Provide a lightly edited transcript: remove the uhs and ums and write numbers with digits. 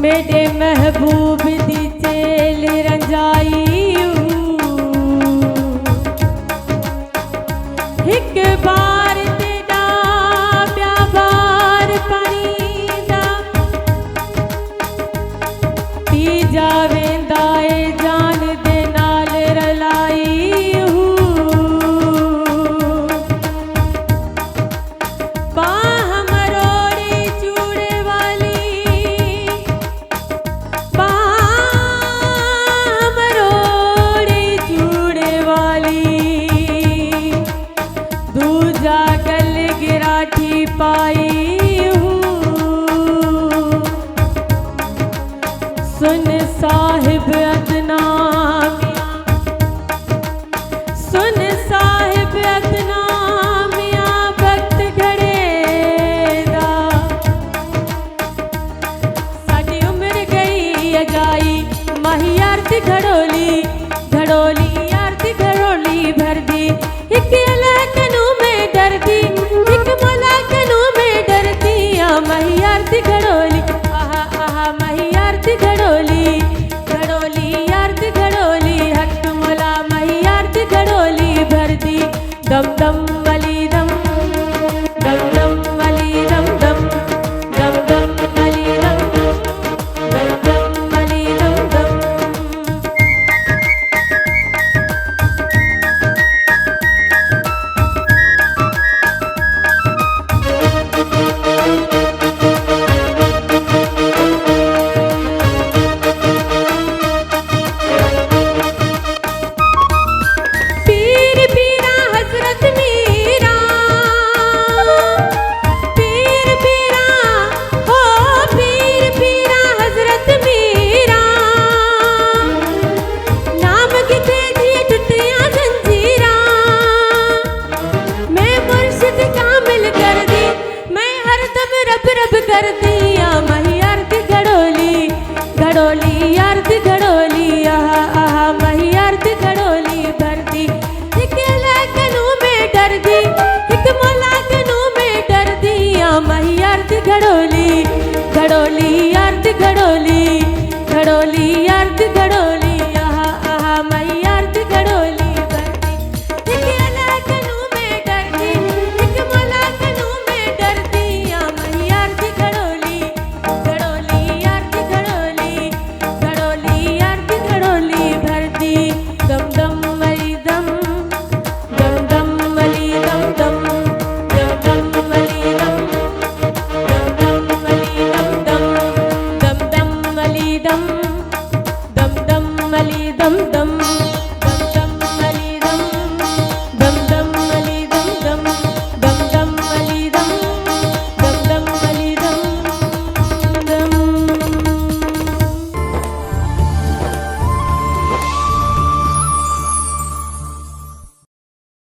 मेरे महबूब दी चेल रंजाई एक बार तेरा प्यार पानी दा पी जावेंदा ए जान दे नाल रलाई बाह मरोड़ी चूड़े वाली बाह मरोड़ी चूड़े वाली दूजा गल गिराठी पाई सुन साहिब अदना सुन साहिब अदना मियां वक्त घड़े दा साडी उम्र गई अजाई माही आरती घड़ोली घड़ोली आरती घड़ोली भर दी एक अलकनू में डरदी एक मलाकनू में डरदी माही आरती घड़ोली आहा आहा माही आरती घड़ोली घड़ोली आरती घड़ोली हक मोला माही आरती घड़ोली भर दी दम दम वली दम दम दम वली दम दम दम दम वली दम दम दम वली दम दम पीर पीरा हजरत मीरा पीर पीरा हो पीर पीरा हजरत मीरा नाम किते जी टुटिया जंजीरा मैं मुर्शिद कामिल कर दी मैं हरदम रब रब कर दी माही आरती घड़ोली घड़ोली आरती घड़ोली आहा आहा माही आरती घड़ोली भर दी एक अलकनू में डर दी एक मलाकनू में डर दी माही आरती घड़ोली घड़ोली आरती घड़ोली घड़ोली आरती घड़ोली आहा आहा माही आरती घड़ोली भर दी एक अलकनू में डर दी एक मलाकनू में डर दी माही आरती घड़ोली घड़ोली आरती घड़ोली घड़ोली आरती घड़ोली भर दी दम दम वली दम दम दम वली दम दम दम दम वली दम दम दम वली दम दम दम दम वली दम दम दम वली दम दम